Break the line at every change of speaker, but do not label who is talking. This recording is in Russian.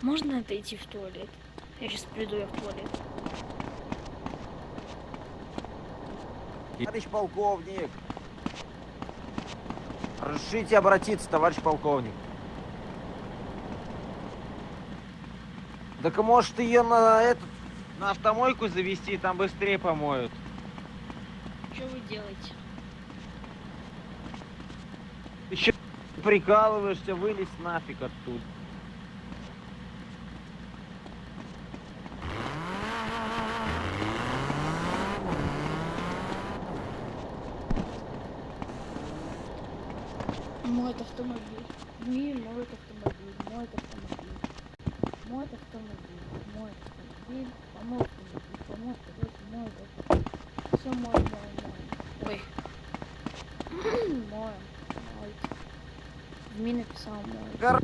Можно отойти в туалет? Я сейчас приду я в туалет.
Товарищ полковник! Разрешите обратиться, товарищ полковник. Так может ее на автомойку завести, там быстрее помоют.
Что вы делаете?
Ты че прикалываешься, вылезь нафиг оттуда.
Моет автомобиль. Моет автомобиль. Моет автомобиль. Моет автомобиль. Моет автомобиль. Помой автомобиль. Помой автомобиль. Моет автомобиль. Все моем. Ой. Моем. Моет. В написал моет.